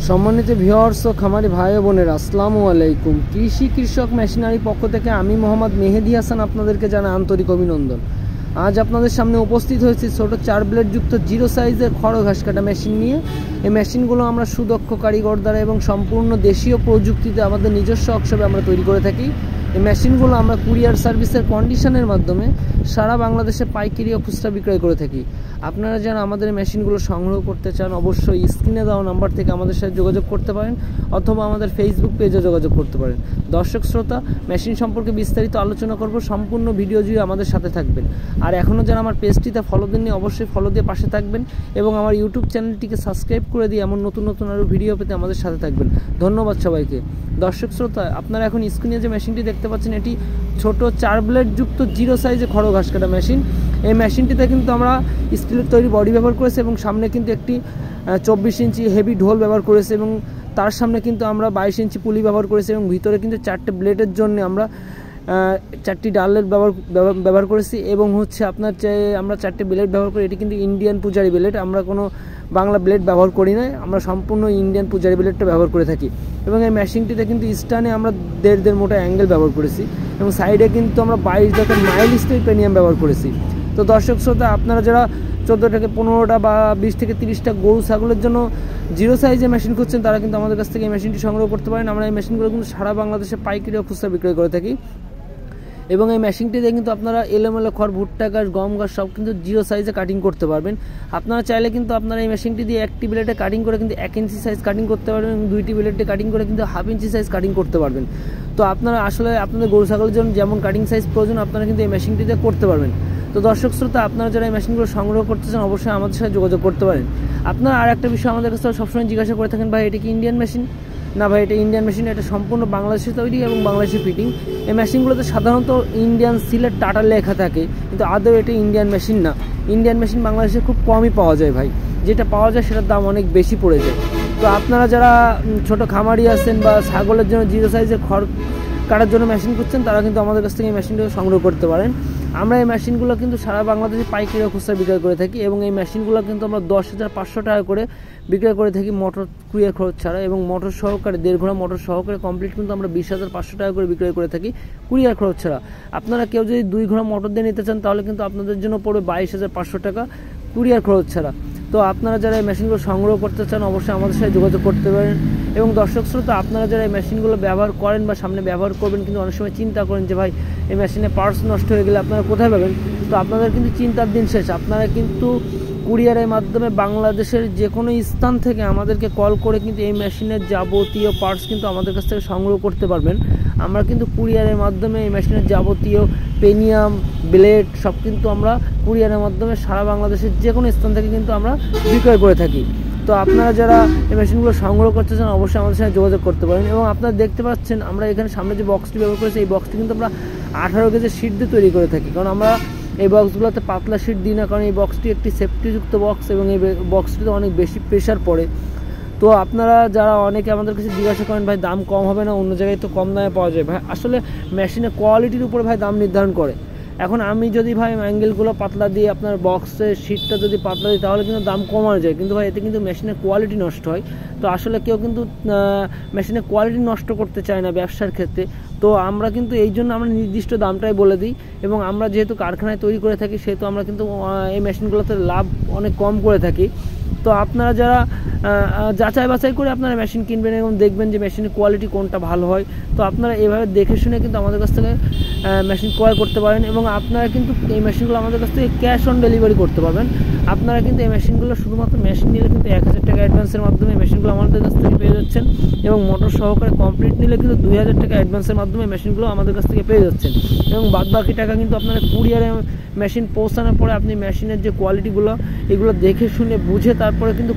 সম্মানিত ভিউয়ার্স ও খামারি ভাই ও বোনেরা, আসসালামু আলাইকুম। কৃষি কৃষক মেশিনারি পক্ষ থেকে আমি মোহাম্মদ মেহেদি হাসান আপনাদেরকে জানাই আন্তরিক অভিনন্দন। আজ আপনাদের সামনে উপস্থিত হয়েছি ছোট 4 ব্লেড যুক্ত জিরো সাইজের খড় ঘাস কাটা মেশিন নিয়ে। এই মেশিনগুলো আমরা সুদক্ষ কারিগর দ্বারা এবং সম্পূর্ণ দেশীয় প্রযুক্তিতে আমাদের নিজস্ব ওয়ার্কশপে আমরা তৈরি করে থাকি। এই মেশিনগুলো আমরা কুরিয়ার সার্ভিসের কন্ডিশনের মাধ্যমে সারা বাংলাদেশে পাইকারি ও খুচরা বিক্রয় করে থাকি। আপনারা যারা আমাদের মেশিনগুলো সংগ্রহ করতে চান, অবশ্যই স্ক্রিনে দেওয়া নাম্বার থেকে আমাদের সাথে যোগাযোগ করতে পারেন অথবা আমাদের ফেসবুক পেজে যোগাযোগ করতে পারেন। দর্শক শ্রোতা, মেশিন সম্পর্কে বিস্তারিত আলোচনা করব, সম্পূর্ণ ভিডিও জুড়ে আমাদের সাথে থাকবেন। আর এখনও যারা আমার পেজটিতে ফলো দেননি, অবশ্যই ফলো দিয়ে পাশে থাকবেন এবং আমার ইউটিউব চ্যানেলটিকে সাবস্ক্রাইব করে দিয়ে এমন নতুন নতুন আরও ভিডিও পেতে আমাদের সাথে থাকবেন। ধন্যবাদ সবাইকে। দর্শক শ্রোতা, আপনারা এখন স্ক্রিনে যে মেশিনটি দেখতে পাচ্ছেন, এটি ছোট 4 ব্লেড যুক্ত জিরো সাইজে খড় ঘাস কাটা মেশিন। এই মেশিনটিতে কিন্তু আমরা স্টিলের তৈরি বডি ব্যবহার করেছি এবং সামনে কিন্তু একটি 24 ইঞ্চি হেভি ঢোল ব্যবহার করেছি এবং তার সামনে কিন্তু আমরা 22 ইঞ্চি পুলি ব্যবহার করেছি এবং ভিতরে কিন্তু 4টে ব্লেডের জন্য আমরা 4টি ডালের ব্যবহার করেছি এবং আপনার আমরা 4টে ব্লেড ব্যবহার করি। এটি কিন্তু ইন্ডিয়ান পূজারি ব্লেড, আমরা কোনো বাংলা ব্লেড ব্যবহার করি না, আমরা সম্পূর্ণ ইন্ডিয়ান পূজারি ব্লেডটা ব্যবহার করে থাকি। এবং এই মেশিনটিতে কিন্তু স্টানে আমরা 1.5 মোটা অ্যাঙ্গেল ব্যবহার করেছি এবং সাইডে কিন্তু আমরা 22 জাতের মাইল স্টিল পেনিয়াম ব্যবহার করেছি। তো দর্শক শ্রোতা, আপনারা যারা 14 থেকে 15টা বা 20 থেকে 30টা গরু ছাগলের জন্য জিরো সাইজে মেশিন খুঁজছেন, তারা কিন্তু আমাদের কাছ থেকে এই মেশিনটি সংগ্রহ করতে পারেন। আমরা এই মেশিনগুলো কিন্তু সারা বাংলাদেশে পাইকারি ও খুচরা বিক্রয় করে থাকি এবং এই মেশিনটিতে কিন্তু আপনারা এলোমেলো খড়, ভুট্টা ঘাস, গম ঘাস সব কিন্তু জিরো সাইজে কাটিং করতে পারবেন। আপনারা চাইলে কিন্তু আপনারা এই মেশিনটি দিয়ে একটি ব্লেডে কাটিং করে কিন্তু 1 ইঞ্চি সাইজ কাটিং করতে পারবেন এবং 2টি ব্লেডে কাটিং করে কিন্তু 1/2 ইঞ্চি সাইজ কাটিং করতে পারবেন। তো আপনারা আসলে আপনাদের গরু ছাগলের জন্য যেমন কাটিং সাইজ প্রয়োজন আপনারা কিন্তু এই মেশিনটিতে করতে পারবেন। তো দর্শক শ্রোতা, আপনারা যারা এই মেশিনগুলো সংগ্রহ করতে চান, অবশ্যই আমাদের সাথে যোগাযোগ করতে পারেন। আপনারা আর একটা বিষয় আমাদের কাছে সবসময় জিজ্ঞাসা করে থাকেন, ভাই এটা কি ইন্ডিয়ান মেশিন? না ভাই, এটা ইন্ডিয়ান মেশিন, এটা সম্পূর্ণ বাংলাদেশে তৈরি এবং বাংলাদেশে ফিটিং। এই মেশিনগুলোতে সাধারণত ইন্ডিয়ান সিলেট টাটা লেখা থাকে, কিন্তু আদৌ এটা ইন্ডিয়ান মেশিন না। ইন্ডিয়ান মেশিন বাংলাদেশে খুব কমই পাওয়া যায় ভাই, যেটা পাওয়া যায় সেটার দাম অনেক বেশি পড়ে যায়। তো আপনারা যারা ছোট খামারি আছেন বা ছাগলের জন্য জিরো সাইজের খড় কাটার জন্য মেশিন করছেন, তারা কিন্তু আমাদের কাছ থেকে এই মেশিনগুলো সংগ্রহ করতে পারেন। আমরা এই মেশিনগুলো কিন্তু সারা বাংলাদেশে পাইকারি ও খুচরা বিক্রয় করে থাকি এবং এই মেশিনগুলো কিন্তু আমরা 10,500 টাকা করে বিক্রয় করে থাকি মোটর কুরিয়ার খরচ ছাড়া, এবং মোটর সহকারে 1.5 ঘোড়া মোটর সহকারে কমপ্লিট কিন্তু আমরা 20,500 টাকা করে বিক্রয় করে থাকি কুরিয়ার খরচ ছাড়া। আপনারা কেউ যদি 2 ঘোড়া মোটর দিয়ে নিতে চান, তাহলে কিন্তু আপনাদের জন্য পড়বে 22,500 টাকা কুরিয়ার খরচ ছাড়া। তো আপনারা যারা এই মেশিনগুলো সংগ্রহ করতে চান, অবশ্যই আমাদের সাথে যোগাযোগ করতে পারেন। এবং দর্শক শ্রোতা, আপনারা যারা এই মেশিনগুলো ব্যবহার করেন বা সামনে ব্যবহার করবেন, কিন্তু অনেক সময় চিন্তা করেন যে ভাই এই মেশিনে পার্টস নষ্ট হয়ে গেলে আপনারা কোথায় পাবেন? তো আপনাদের কিন্তু চিন্তার দিন শেষ। আপনারা কিন্তু কুরিয়ারের মাধ্যমে বাংলাদেশের যে কোনো স্থান থেকে আমাদেরকে কল করে কিন্তু এই মেশিনের যাবতীয় পার্টস কিন্তু আমাদের কাছ থেকে সংগ্রহ করতে পারবেন। আমরা কিন্তু কুরিয়ারের মাধ্যমে এই মেশিনের যাবতীয় পেনিয়াম, ব্লেড সব কিন্তু আমরা কুরিয়ারের মাধ্যমে সারা বাংলাদেশের যে কোনো স্থান থেকে কিন্তু আমরা বিক্রয় করে থাকি। তো আপনারা যারা এই মেশিনগুলো সংগ্রহ করতে চান, অবশ্যই আমাদের সাথে যোগাযোগ করতে পারেন। এবং আপনারা দেখতে পাচ্ছেন আমরা এখানে সামনে যে বক্সটি ব্যবহার করেছি, এই বক্সটি কিন্তু আমরা 18 কেজি শিট দিয়ে তৈরি করে থাকি, কারণ আমরা এই বক্সগুলোতে পাতলা শিট দিই না, কারণ এই বক্সটি একটি সেফটিযুক্ত বক্স এবং এই বক্সটিতে অনেক বেশি প্রেশার পড়ে। তো আপনারা যারা অনেকে আমাদের কাছে জিজ্ঞাসা করেন, ভাই দাম কম হবে না? অন্য জায়গায় তো কম দামে পাওয়া যায়। ভাই আসলে মেশিনের কোয়ালিটির উপরে ভাই দাম নির্ধারণ করে। এখন আমি যদি ভাই অ্যাঙ্গেলগুলো পাতলা দিয়ে আপনার বক্সের শিটটা যদি পাতলা দিই, তাহলে কিন্তু দাম কমানো যায়, কিন্তু ভাই এতে কিন্তু মেশিনের কোয়ালিটি নষ্ট হয়। তো আসলে কেউ কিন্তু মেশিনের কোয়ালিটি নষ্ট করতে চায় না ব্যবসার ক্ষেত্রে। তো আমরা কিন্তু এই জন্য আমরা নির্দিষ্ট দামটাই বলে দিই, এবং আমরা যেহেতু কারখানায় তৈরি করে থাকি, সেহেতু আমরা কিন্তু এই মেশিনগুলোতে লাভ অনেক কম করে থাকি। তো আপনারা যারা যাচাই বাছাই করে আপনারা মেশিন কিনবেন এবং দেখবেন যে মেশিনের কোয়ালিটি কোনটা ভালো হয়, তো আপনারা এভাবে দেখে শুনে কিন্তু আমাদের কাছ থেকে মেশিন ক্রয় করতে পারেন। এবং আপনারা কিন্তু এই মেশিনগুলো আমাদের কাছ থেকে ক্যাশ অন ডেলিভারি করতে পারবেন। আপনারা কিন্তু এই মেশিনগুলো শুধুমাত্র মেশিন নিলে কিন্তু 1,000 টাকা অ্যাডভান্সের মাধ্যমে এই মেশিনগুলো আমাদের কাছ থেকে পেয়ে যাচ্ছেন, এবং মোটর সহকারে কমপ্লিট নিলে কিন্তু 2,000 টাকা অ্যাডভান্সের মাধ্যমে মেশিনগুলো আমাদের কাছ থেকে পেয়ে যাচ্ছেন। এবং বাদবাকি টাকা কিন্তু আপনারা কুরিয়ারে মেশিন পৌঁছানোর পরে আপনি মেশিনের যে কোয়ালিটিগুলো এগুলো দেখে শুনে বুঝে তারপরে কিন্তু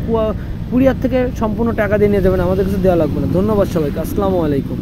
কুরিয়ার থেকে সম্পূর্ণ টাকা দিয়ে নিয়ে যাবেন, আমাদের কাছে দেওয়া লাগবে না। ধন্যবাদ সবাইকে, আসসালামু আলাইকুম।